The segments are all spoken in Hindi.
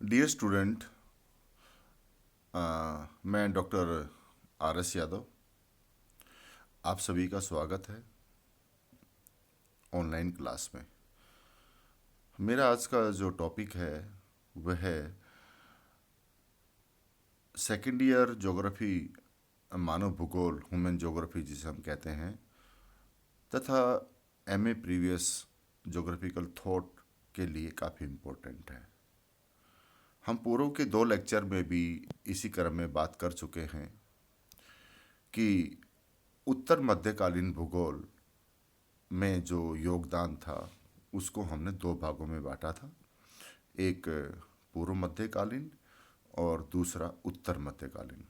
डियर स्टूडेंट, मैं डॉक्टर आर एस यादव। आप सभी का स्वागत है ऑनलाइन क्लास में। मेरा आज का जो टॉपिक है वह है सेकेंड ईयर ज्योग्राफी, मानव भूगोल, ह्यूमन ज्योग्राफी जिसे हम कहते हैं, तथा एमए प्रीवियस ज्योग्राफिकल थॉट के लिए काफ़ी इम्पोर्टेंट है। हम पूर्व के 2 लेक्चर में भी इसी क्रम में बात कर चुके हैं कि उत्तर मध्यकालीन भूगोल में जो योगदान था उसको हमने 2 भागों में बांटा था। एक पूर्व मध्यकालीन और दूसरा उत्तर मध्यकालीन।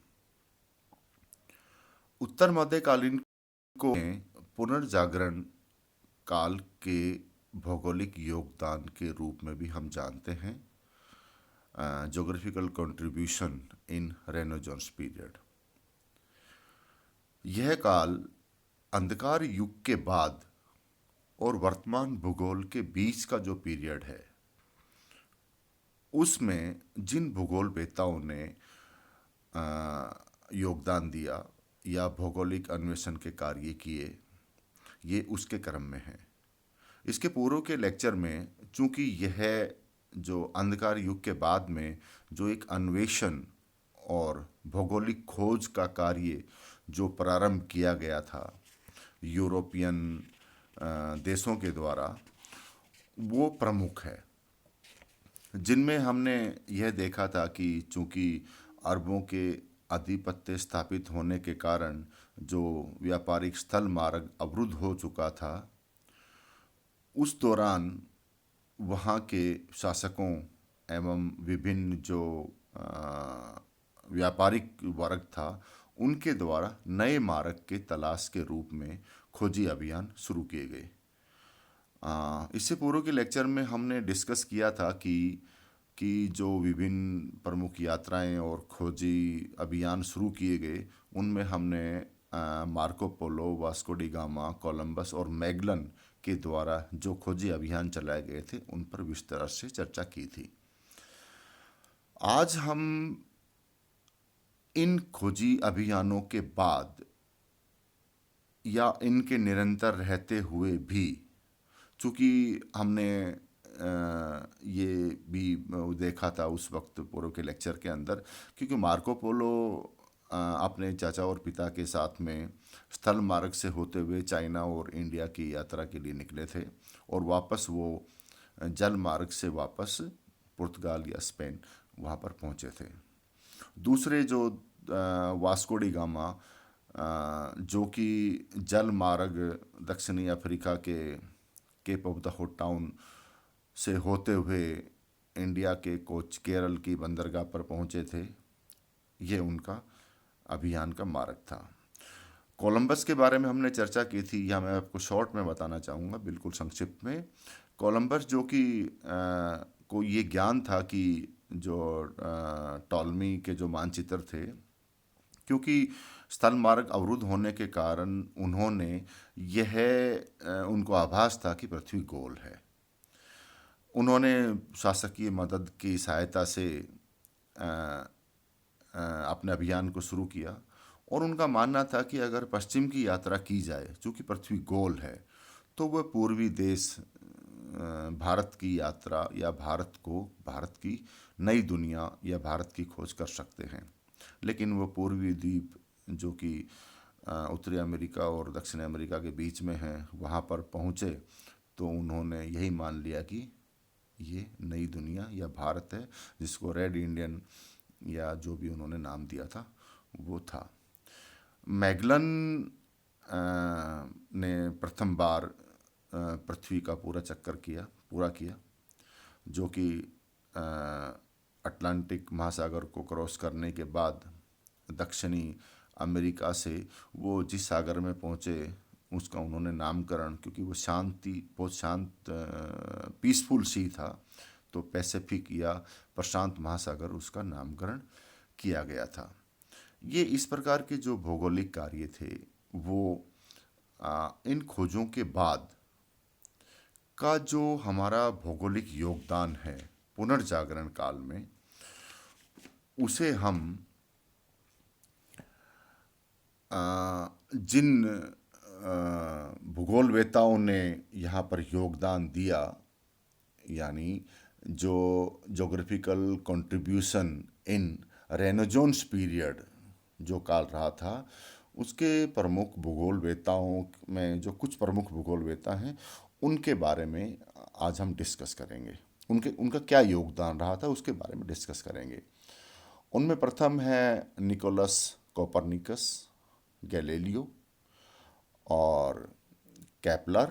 उत्तर मध्यकालीन को पुनर्जागरण काल के भौगोलिक योगदान के रूप में भी हम जानते हैं, geographical contribution in renaissance period. यह काल अंधकार युग के बाद और वर्तमान भूगोल के बीच का जो पीरियड है, उसमें जिन भूगोलवेत्ताओं ने योगदान दिया या भौगोलिक अन्वेषण के कार्य किए, ये उसके क्रम में है। इसके पूर्व के लेक्चर में चूंकि यह जो अंधकार युग के बाद में जो एक अन्वेषण और भौगोलिक खोज का कार्य जो प्रारंभ किया गया था यूरोपियन देशों के द्वारा, वो प्रमुख है, जिनमें हमने यह देखा था कि चूंकि अरबों के आधिपत्य स्थापित होने के कारण जो व्यापारिक स्थल मार्ग अवरुद्ध हो चुका था, उस दौरान वहाँ के शासकों एवं विभिन्न जो व्यापारिक वर्ग था, उनके द्वारा नए मार्ग के तलाश के रूप में खोजी अभियान शुरू किए गए। इससे पूर्व के लेक्चर में हमने डिस्कस किया था कि जो विभिन्न प्रमुख यात्राएं और खोजी अभियान शुरू किए गए, उनमें हमने Marco Polo, Vasco D gamma, Columbus और मैगलन के द्वारा जो खोजी अभियान चलाए गए थे उन पर विस्तार से चर्चा की थी। आज हम इन खोजी अभियानों के बाद या इनके निरंतर रहते हुए भी, चूँकि हमने ये भी देखा था उस वक्त पूर्व के लेक्चर के अंदर, क्योंकि मार्को पोलो अपने चाचा और पिता के साथ में स्थल मार्ग से होते हुए चाइना और इंडिया की यात्रा के लिए निकले थे और वापस वो जल मार्ग से वापस पुर्तगाल या स्पेन वहाँ पर पहुँचे थे। दूसरे जो वास्को डी गामा, जो कि जल मार्ग दक्षिणी अफ्रीका के केप ऑफ द होड टाउन से होते हुए इंडिया के कोच केरल की बंदरगाह पर पहुंचे थे, ये उनका अभियान का मार्ग था। कोलंबस के बारे में हमने चर्चा की थी, यह मैं आपको शॉर्ट में बताना चाहूँगा, बिल्कुल संक्षिप्त में। कोलंबस जो कि को ये ज्ञान था कि जो टॉलमी के जो मानचित्र थे, क्योंकि स्थल मार्ग अवरुद्ध होने के कारण उन्होंने यह उनको आभास था कि पृथ्वी गोल है। उन्होंने शासकीय मदद की सहायता से अपने अभियान को शुरू किया और उनका मानना था कि अगर पश्चिम की यात्रा की जाए, चूँकि पृथ्वी गोल है, तो वह पूर्वी देश भारत की यात्रा या भारत की नई दुनिया या भारत की खोज कर सकते हैं। लेकिन वो पूर्वी द्वीप जो कि उत्तरी अमेरिका और दक्षिण अमेरिका के बीच में है, वहाँ पर पहुँचे तो उन्होंने यही मान लिया कि ये नई दुनिया या भारत है, जिसको रेड इंडियन या जो भी उन्होंने नाम दिया था वो था। मैगलन ने प्रथम बार पृथ्वी का पूरा किया, जो कि अटलांटिक महासागर को क्रॉस करने के बाद दक्षिणी अमेरिका से वो जिस सागर में पहुँचे उसका उन्होंने नामकरण, क्योंकि वो बहुत शांत पीसफुल सी था, तो पैसिफिक या प्रशांत महासागर उसका नामकरण किया गया था। ये इस प्रकार के जो भौगोलिक कार्य थे वो इन खोजों के बाद का जो हमारा भौगोलिक योगदान है पुनर्जागरण काल में, उसे हम जिन भूगोलवेताओं ने यहाँ पर योगदान दिया, यानी जो geographical contribution in renaissance period जो काल रहा था, उसके प्रमुख भूगोलवेताओं में जो कुछ प्रमुख भूगोलवेता हैं, उनके बारे में आज हम डिस्कस करेंगे। उनका क्या योगदान रहा था उसके बारे में डिस्कस करेंगे। उनमें प्रथम है निकोलस कोपरनिकस, गैलीलियो और केपलर,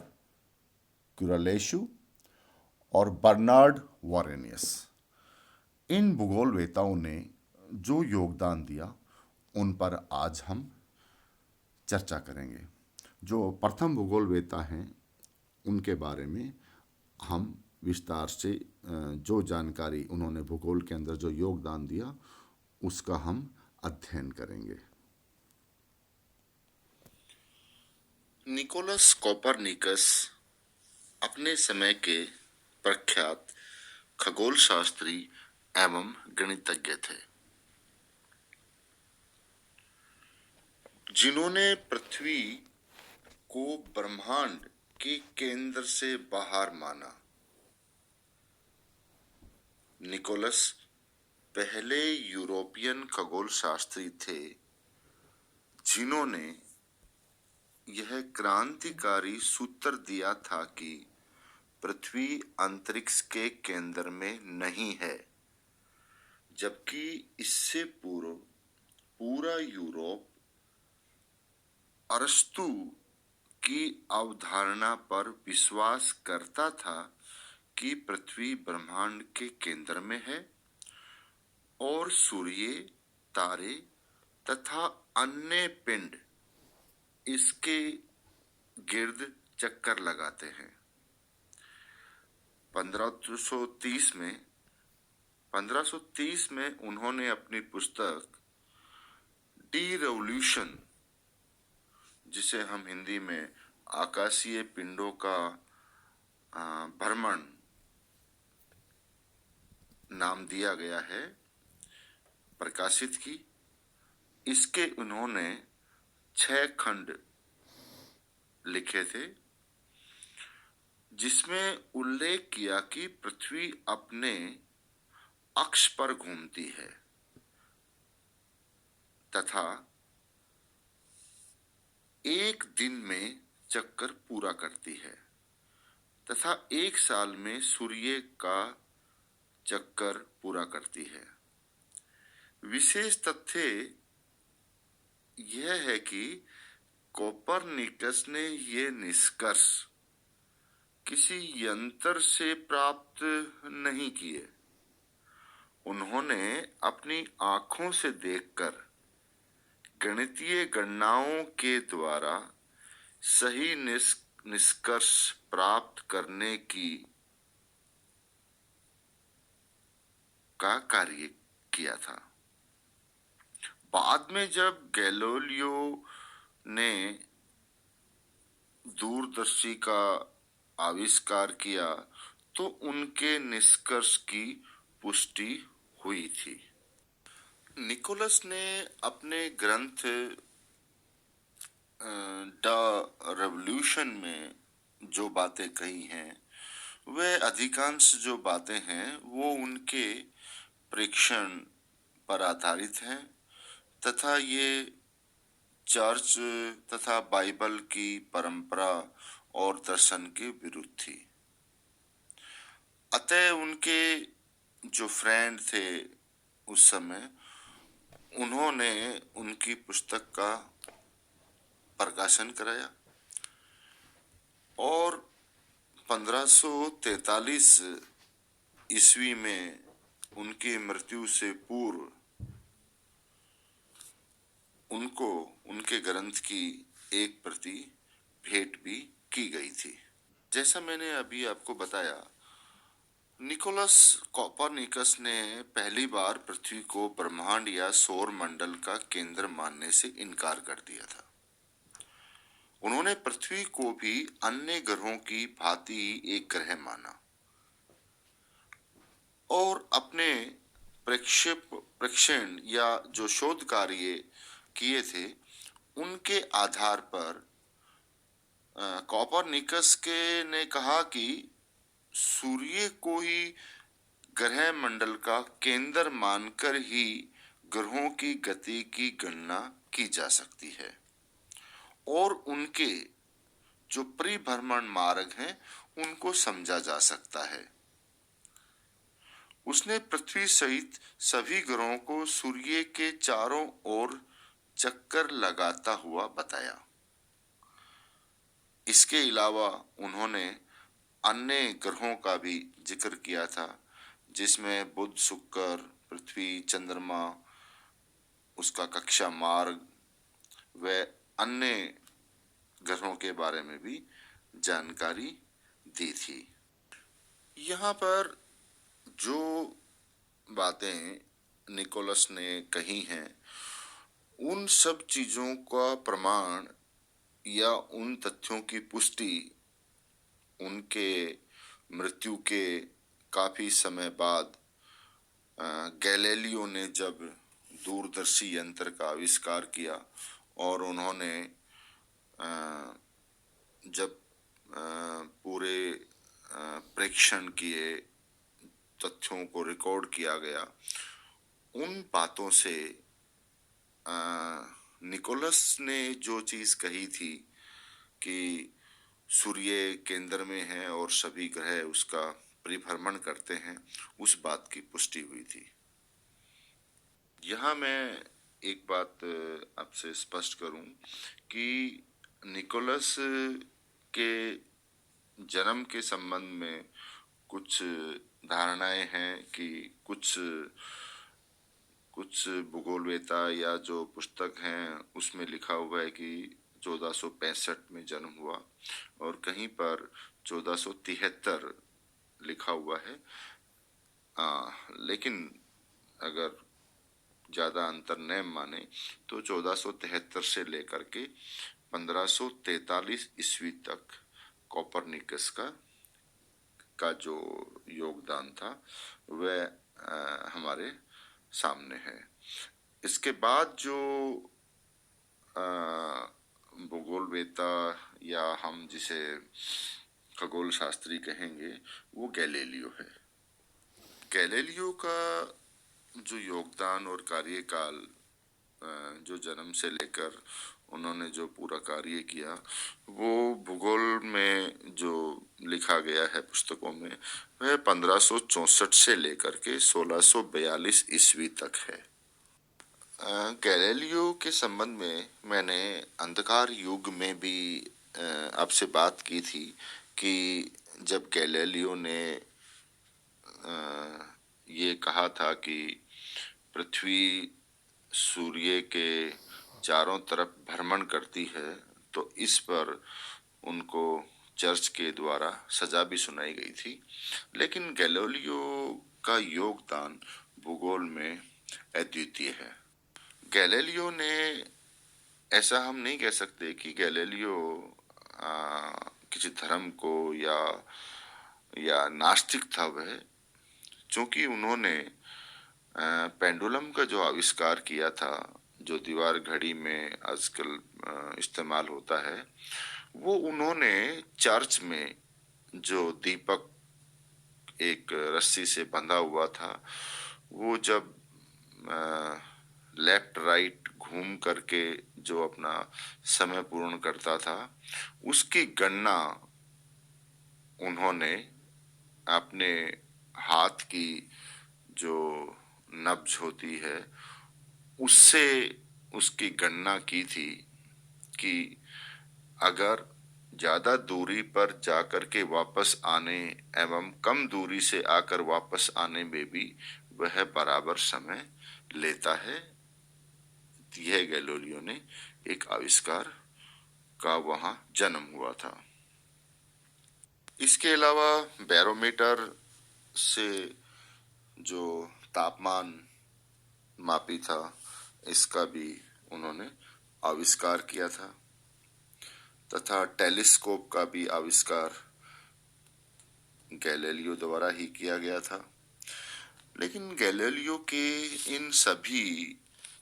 क्यूरालेशु और बर्नार्ड वॉरेनियस। इन भूगोलवेताओं ने जो योगदान दिया उन पर आज हम चर्चा करेंगे। जो प्रथम भूगोलवेता हैं उनके बारे में हम विस्तार से जो जानकारी उन्होंने भूगोल के अंदर जो योगदान दिया उसका हम अध्ययन करेंगे। निकोलस कोपरनिकस अपने समय के प्रख्यात खगोल शास्त्री एवं गणितज्ञ थे, जिन्होंने पृथ्वी को ब्रह्मांड के केंद्र से बाहर माना। निकोलस पहले यूरोपियन खगोल शास्त्री थे जिन्होंने यह क्रांतिकारी सूत्र दिया था कि पृथ्वी अंतरिक्ष के केंद्र में नहीं है, जबकि इससे पूर्व पूरा यूरोप अरस्तु की अवधारणा पर विश्वास करता था कि पृथ्वी ब्रह्मांड के केंद्र में है और सूर्य, तारे तथा अन्य पिंड इसके गिर्द चक्कर लगाते हैं। 1530 में उन्होंने अपनी पुस्तक डी रेवोल्यूशन, जिसे हम हिंदी में आकाशीय पिंडों का भ्रमण नाम दिया गया है, प्रकाशित की। इसके उन्होंने 6 खंड लिखे थे, जिसमें उल्लेख किया कि पृथ्वी अपने अक्ष पर घूमती है तथा एक दिन में चक्कर पूरा करती है तथा एक साल में सूर्य का चक्कर पूरा करती है। विशेष तथ्य यह है कि कोपरनिकस ने यह निष्कर्ष किसी यंत्र से प्राप्त नहीं किए। उन्होंने अपनी आंखों से देखकर गणितीय गणनाओं के द्वारा सही निष्कर्ष प्राप्त करने का कार्य किया था। बाद में जब गैलीलियो ने दूरदर्शी का आविष्कार किया तो उनके निष्कर्ष की पुष्टि हुई थी। निकोलस ने अपने ग्रंथ द रेवोल्यूशन में जो बातें कही हैं, वे अधिकांश जो बातें हैं वो उनके प्रेक्षण पर आधारित हैं तथा ये चर्च तथा बाइबल की परंपरा और दर्शन के विरुद्ध थी। अतः उनके जो फ्रेंड थे उस समय, उन्होंने उनकी पुस्तक का प्रकाशन कराया और 1543 ईस्वी में उनकी मृत्यु से पूर्व उनको उनके ग्रंथ की एक प्रति भेंट भी की गई थी। जैसा मैंने अभी आपको बताया, निकोलस कोपरनिकस ने पहली बार पृथ्वी को ब्रह्मांड या सौर मंडल का केंद्र मानने से इनकार कर दिया था। उन्होंने पृथ्वी को भी अन्य ग्रहों की भांति ही एक ग्रह माना और अपने प्रेक्षण या जो शोध कार्य किए थे उनके आधार पर कोपरनिकस के ने कहा कि सूर्य को ही ग्रह मंडल का केंद्र मानकर ही ग्रहों की गति की गणना की जा सकती है और उनके जो परिभ्रमण मार्ग हैं उनको समझा जा सकता है। उसने पृथ्वी सहित सभी ग्रहों को सूर्य के चारों ओर चक्कर लगाता हुआ बताया। इसके अलावा उन्होंने अन्य ग्रहों का भी जिक्र किया था, जिसमें बुध, शुक्र, पृथ्वी, चंद्रमा, उसका कक्षा मार्ग व अन्य ग्रहों के बारे में भी जानकारी दी थी। यहाँ पर जो बातें निकोलस ने कही हैं उन सब चीजों का प्रमाण या उन तथ्यों की पुष्टि उनके मृत्यु के काफी समय बाद गैलीलियो ने जब दूरदर्शी यंत्र का आविष्कार किया और उन्होंने जब पूरे प्रेक्षण किए, तथ्यों को रिकॉर्ड किया गया, उन बातों से निकोलस ने जो चीज कही थी कि सूर्य केंद्र में है और सभी ग्रह उसका परिभ्रमण करते हैं, उस बात की पुष्टि हुई थी। यहाँ मैं एक बात आपसे स्पष्ट करूं कि निकोलस के जन्म के संबंध में कुछ धारणाएं हैं कि कुछ भूगोलवेता या जो पुस्तक हैं उसमें लिखा हुआ है कि 1465 में जन्म हुआ और कहीं पर 1473 लिखा हुआ है। लेकिन अगर ज़्यादा अंतर न माने तो 1473 से लेकर के 1543 ईस्वी तक कोपरनिकस का जो योगदान था वह हमारे सामने है। इसके बाद जो भूगोलवेता या हम जिसे खगोल शास्त्री कहेंगे वो गैलीलियो है। गैलीलियो का जो योगदान और कार्यकाल जो जन्म से लेकर उन्होंने जो पूरा कार्य किया वो भूगोल में जो लिखा गया है पुस्तकों में वह 1564 से लेकर के 1642 ईस्वी तक है। गैलीलियो के संबंध में मैंने अंधकार युग में भी आपसे बात की थी कि जब गैलीलियो ने ये कहा था कि पृथ्वी सूर्य के चारों तरफ भ्रमण करती है, तो इस पर उनको चर्च के द्वारा सजा भी सुनाई गई थी। लेकिन गैलीलियो का योगदान भूगोल में अद्वितीय है। गैलीलियो ने, ऐसा हम नहीं कह सकते कि गैलीलियो किसी धर्म को या नास्तिक था वह, क्योंकि उन्होंने पेंडुलम का जो आविष्कार किया था, जो दीवार घड़ी में आजकल इस्तेमाल होता है, वो उन्होंने चर्च में जो दीपक एक रस्सी से बंधा हुआ था, वो जब लेफ्ट राइट घूम करके जो अपना समय पूर्ण करता था, उसकी गणना उन्होंने अपने हाथ की जो नब्ज होती है उससे उसकी गणना की थी कि अगर ज्यादा दूरी पर जाकर के वापस आने एवं कम दूरी से आकर वापस आने में भी वह बराबर समय लेता है। यह गैलीलियो ने एक आविष्कार का वहां जन्म हुआ था। इसके अलावा बैरोमीटर से जो तापमान मापी था, इसका भी उन्होंने आविष्कार किया था तथा टेलीस्कोप का भी आविष्कार गैलीलियो द्वारा ही किया गया था। लेकिन गैलीलियो के इन सभी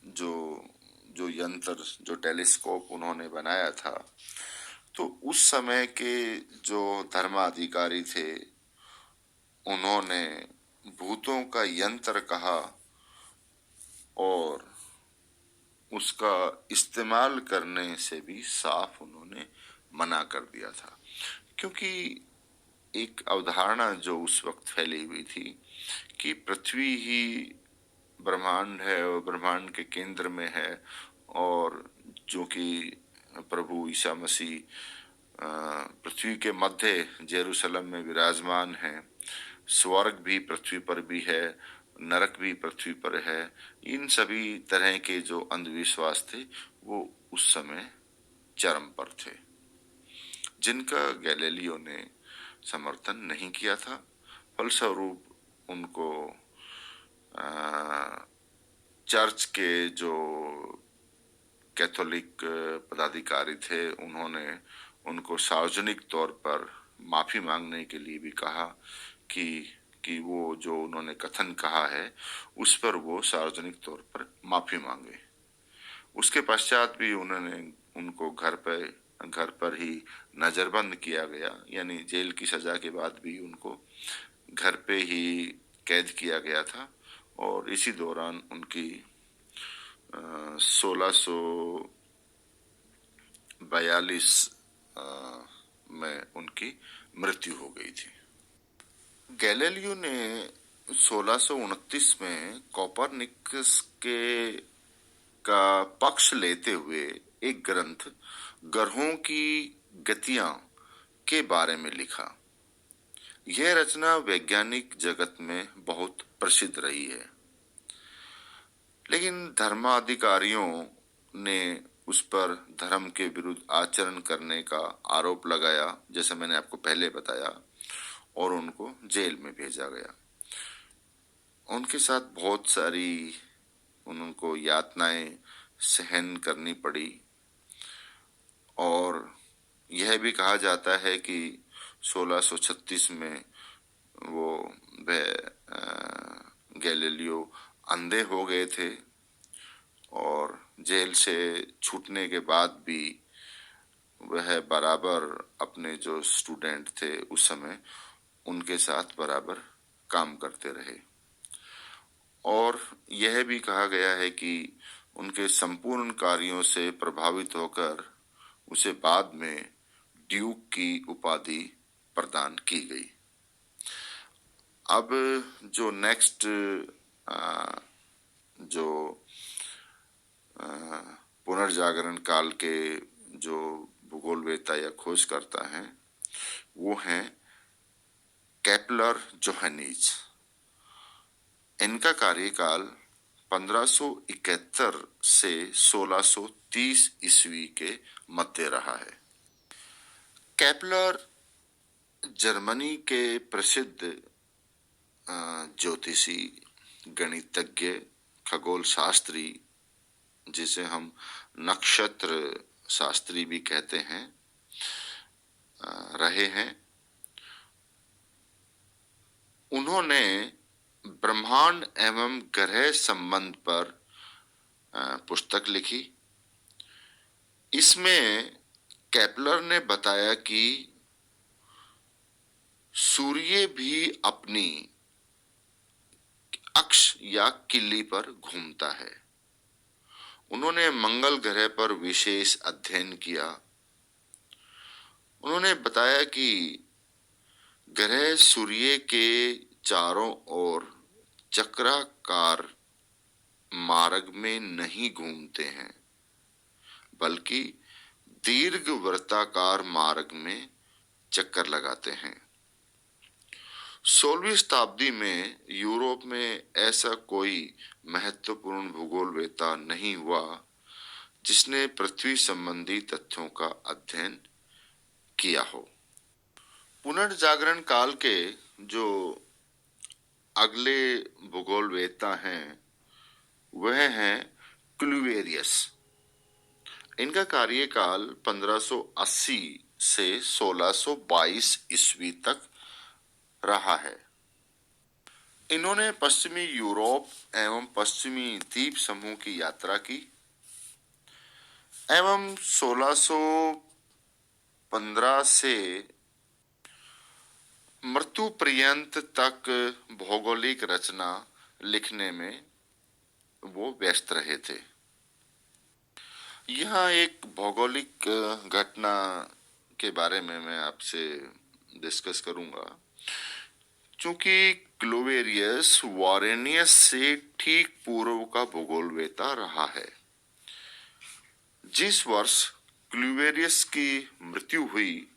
जो जो यंत्र, जो टेलीस्कोप उन्होंने बनाया था, तो उस समय के जो धर्माधिकारी थे, उन्होंने भूतों का यंत्र कहा और उसका इस्तेमाल करने से भी साफ उन्होंने मना कर दिया था। क्योंकि एक अवधारणा जो उस वक्त फैली हुई थी कि पृथ्वी ही ब्रह्मांड है और ब्रह्मांड के केंद्र में है, और जो कि प्रभु ईसा मसीह पृथ्वी के मध्य जेरूशलेम में विराजमान है, स्वर्ग भी पृथ्वी पर भी है, नरक भी पृथ्वी पर है। इन सभी तरह के जो अंधविश्वास थे वो उस समय चरम पर थे, जिनका गैलीलियो ने समर्थन नहीं किया था। फलस्वरूप उनको चर्च के जो कैथोलिक पदाधिकारी थे, उन्होंने उनको सार्वजनिक तौर पर माफी मांगने के लिए भी कहा कि वो जो उन्होंने कथन कहा है उस पर वो सार्वजनिक तौर पर माफी मांगे। उसके पश्चात भी उन्होंने उनको घर पर ही नजरबंद किया गया, यानी जेल की सजा के बाद भी उनको घर पे ही कैद किया गया था। और इसी दौरान उनकी 1642 में उनकी मृत्यु हो गई थी। गैलीलियो ने 1629 में कोपरनिकस के का पक्ष लेते हुए एक ग्रंथ ग्रहों की गतियां के बारे में लिखा। यह रचना वैज्ञानिक जगत में बहुत प्रसिद्ध रही है, लेकिन धर्माधिकारियों ने उस पर धर्म के विरुद्ध आचरण करने का आरोप लगाया, जैसे मैंने आपको पहले बताया, और उनको जेल में भेजा गया। उनके साथ बहुत सारी उनको यातनाएं सहन करनी पड़ी, और यह भी कहा जाता है कि 1636 में वो गैलीलियो अंधे हो गए थे, और जेल से छूटने के बाद भी वह बराबर अपने जो स्टूडेंट थे उस समय उनके साथ बराबर काम करते रहे। और यह भी कहा गया है कि उनके संपूर्ण कार्यों से प्रभावित होकर उसे बाद में ड्यूक की उपाधि प्रदान की गई। अब जो नेक्स्ट जो पुनर्जागरण काल के जो भूगोलवेत्ता या खोजकर्ता हैं वो हैं केपलर जोहानिज। इनका कार्यकाल 1571 से 1630 ईस्वी के मध्य रहा है। केपलर जर्मनी के प्रसिद्ध ज्योतिषी, गणितज्ञ, खगोल शास्त्री, जिसे हम नक्षत्र शास्त्री भी कहते हैं, रहे हैं। उन्होंने ब्रह्मांड एवं ग्रह संबंध पर पुस्तक लिखी। इसमें केपलर ने बताया कि सूर्य भी अपनी अक्ष या किल्ली पर घूमता है। उन्होंने मंगल ग्रह पर विशेष अध्ययन किया। उन्होंने बताया कि ग्रह सूर्य के चारों ओर चक्राकार मार्ग में नहीं घूमते हैं, बल्कि दीर्घ वृत्ताकार मार्ग में चक्कर लगाते हैं। 16वीं शताब्दी में यूरोप में ऐसा कोई महत्वपूर्ण भूगोलवेत्ता नहीं हुआ जिसने पृथ्वी संबंधी तथ्यों का अध्ययन किया हो। पुनर्जागरण काल के जो अगले भूगोलवेत्ता हैं वह हैं क्लूवेरियस। इनका कार्यकाल 1580 से 1622 ईस्वी तक रहा है। इन्होंने पश्चिमी यूरोप एवं पश्चिमी द्वीप समूह की यात्रा की एवं 1615 से मृत्यु पर्यंत तक भौगोलिक रचना लिखने में वो व्यस्त रहे थे। यहाँ एक भौगोलिक घटना के बारे में मैं आपसे डिस्कस करूंगा। चूंकि क्लोवेरियस वारेनियस से ठीक पूर्व का भूगोलवेता रहा है। जिस वर्ष क्लोवेरियस की मृत्यु हुई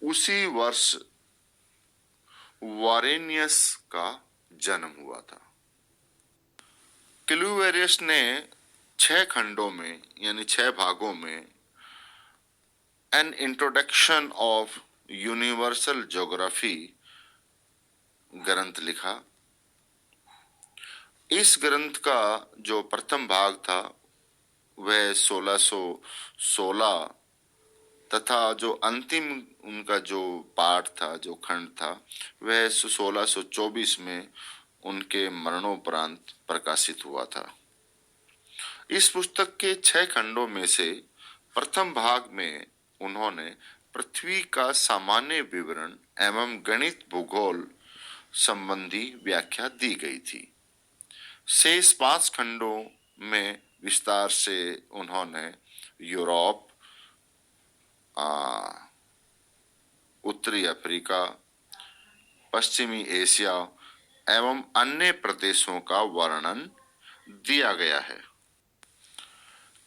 उसी वर्ष वारेनियस का जन्म हुआ था। क्लोवेरियस ने 6 खंडों में यानी 6 भागों में an introduction of universal geography ग्रंथ लिखा। इस ग्रंथ का जो प्रथम भाग था वह 1616 तथा जो अंतिम उनका जो पाठ था, जो खंड था, वह 1624 में उनके मरणोपरांत प्रकाशित हुआ था। इस पुस्तक के 6 खंडों में से प्रथम भाग में उन्होंने पृथ्वी का सामान्य विवरण एवं गणित भूगोल संबंधी व्याख्या दी गई थी। शेष 5 खंडों में विस्तार से उन्होंने यूरोप, उत्तरी अफ्रीका, पश्चिमी एशिया एवं अन्य प्रदेशों का वर्णन दिया गया है।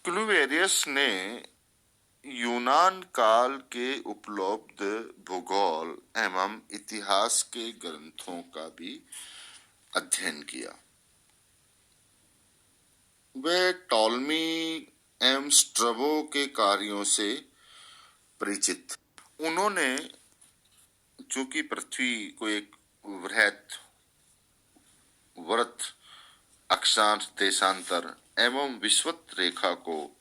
क्लूवेरियस ने यूनान काल के उपलब्ध भूगोल एवं इतिहास के ग्रंथों का भी अध्ययन किया। वे टॉलमी एवं स्ट्रबो के कार्यों से परिचित। उन्होंने चूंकि पृथ्वी को एक वृहत वृत्त, अक्षांश, देशांतर एवं विषुवत रेखा को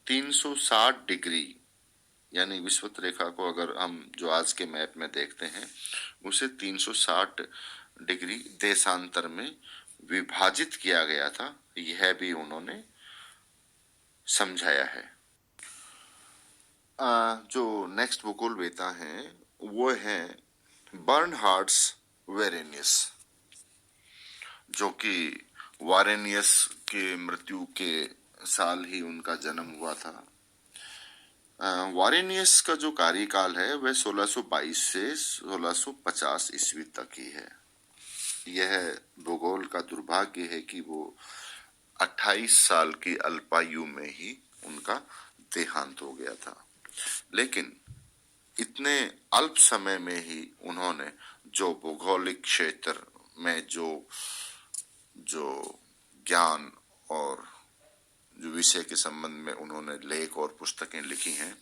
360 डिग्री यानी विषुवत रेखा को अगर हम जो आज के मैप में देखते हैं उसे 360 डिग्री देशांतर में विभाजित किया गया था, यह भी उन्होंने समझाया है। जो नेक्स्ट भूगोलवेता हैं वो हैं बर्नहार्ड्स वेरेनियस, जो कि वारेनियस के मृत्यु के साल ही उनका जन्म हुआ था। वारेनियस का जो कार्यकाल है वह 1622 से 1650 ईस्वी तक ही है। यह भूगोल का दुर्भाग्य है कि वो 28 साल की अल्पायु में ही उनका देहांत हो गया था, लेकिन इतने अल्प समय में ही उन्होंने जो भौगोलिक क्षेत्र में जो ज्ञान और जो विषय के संबंध में उन्होंने लेख और पुस्तकें लिखी हैं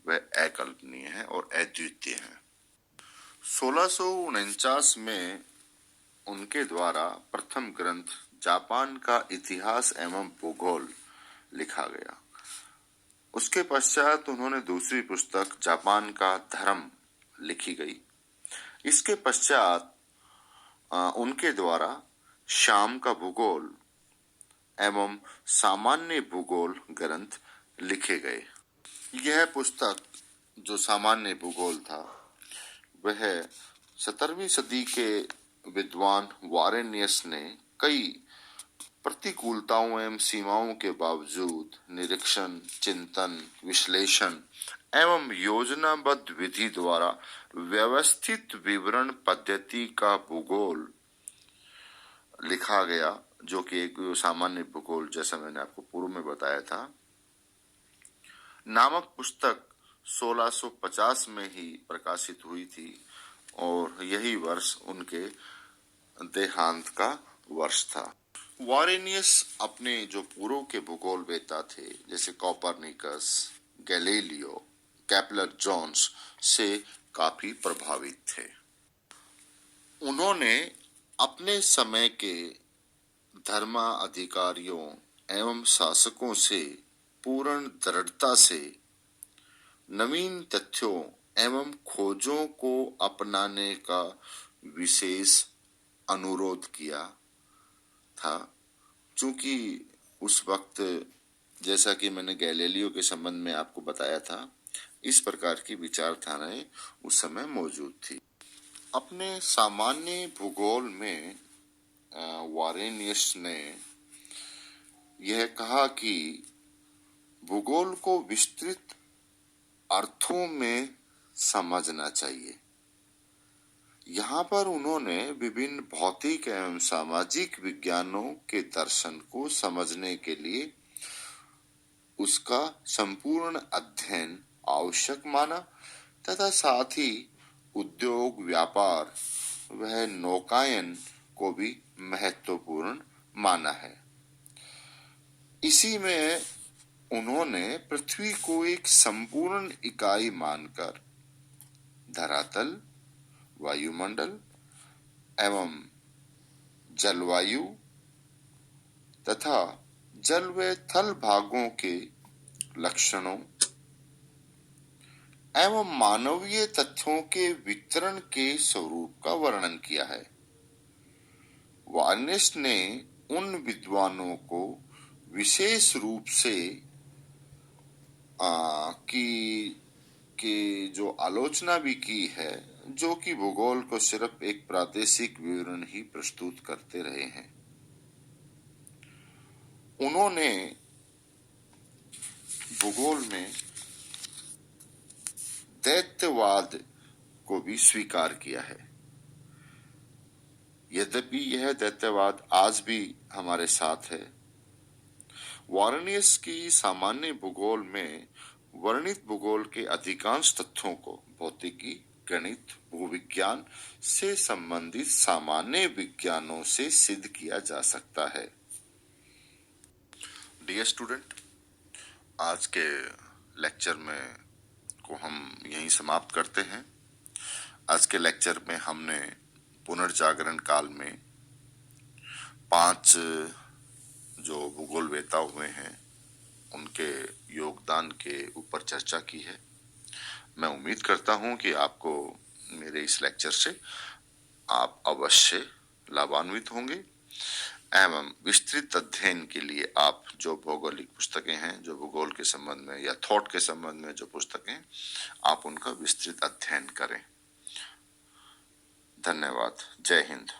वह अकल्पनीय है और अद्वितीय है। 1649 में उनके द्वारा प्रथम ग्रंथ जापान का इतिहास एवं भूगोल लिखा गया। उसके पश्चात उन्होंने दूसरी पुस्तक जापान का धर्म लिखी गई। इसके पश्चात उनके द्वारा शाम का भूगोल एवं सामान्य भूगोल ग्रंथ लिखे गए। यह पुस्तक जो सामान्य भूगोल था वह 17वीं सदी के विद्वान वारेनियस ने कई प्रतिकूलताओं एवं सीमाओं के बावजूद निरीक्षण, चिंतन, विश्लेषण एवं योजनाबद्ध विधि द्वारा व्यवस्थित विवरण पद्धति का भूगोल लिखा गया, जो कि एक सामान्य भूगोल जैसा मैंने आपको पूर्व में बताया था नामक पुस्तक 1650 में ही प्रकाशित हुई थी और यही वर्ष उनके देहांत का वर्ष था। वारेनियस अपने जो पूर्व के भूगोलवेता थे जैसे कोपरनिकस, गैलीलियो, केपलर जोन्स से काफी प्रभावित थे। उन्होंने अपने समय के धर्माधिकारियों एवं शासकों से पूर्ण दृढ़ता से नवीन तथ्यों एवं खोजों को अपनाने का विशेष अनुरोध किया था, चूंकि उस वक्त, जैसा कि मैंने गैलीलियो के संबंध में आपको बताया था, इस प्रकार की विचारधाराएं उस समय मौजूद थी। अपने सामान्य भूगोल में वारेनियस ने यह कहा कि भूगोल को विस्तृत अर्थों में समझना चाहिए। यहाँ पर उन्होंने विभिन्न भौतिक एवं सामाजिक विज्ञानों के दर्शन को समझने के लिए उसका संपूर्ण अध्ययन आवश्यक माना तथा साथ ही उद्योग, व्यापार वह नौकायन को भी महत्वपूर्ण माना है। इसी में उन्होंने पृथ्वी को एक संपूर्ण इकाई मानकर धरातल, वायुमंडल एवं जलवायु तथा जल व थल भागों के लक्षणों एवं मानवीय तथ्यों के वितरण के स्वरूप का वर्णन किया है। वार्निश ने उन विद्वानों को विशेष रूप से की जो आलोचना भी की है, जो कि भूगोल को सिर्फ एक प्रादेशिक विवरण ही प्रस्तुत करते रहे हैं। उन्होंने भूगोल में दैत्यवाद को भी स्वीकार किया है। यद्यपि यह दैत्यवाद आज भी हमारे साथ है। वारेनियस की सामान्य भूगोल में वर्णित भूगोल के अधिकांश तथ्यों को भौतिकी, गणित, भूविज्ञान से संबंधित सामान्य विज्ञानों से सिद्ध किया जा सकता है। डियर स्टूडेंट, आज के लेक्चर में को हम यहीं समाप्त करते हैं। आज के लेक्चर में हमने पुनर्जागरण काल में 5 जो भूगोलवेता हुए हैं उनके योगदान के ऊपर चर्चा की है। मैं उम्मीद करता हूं कि आपको मेरे इस लेक्चर से आप अवश्य लाभान्वित होंगे एवं विस्तृत अध्ययन के लिए आप जो भौगोलिक पुस्तकें हैं, जो भूगोल के संबंध में या थॉट के संबंध में जो पुस्तकें, आप उनका विस्तृत अध्ययन करें। धन्यवाद। जय हिंद।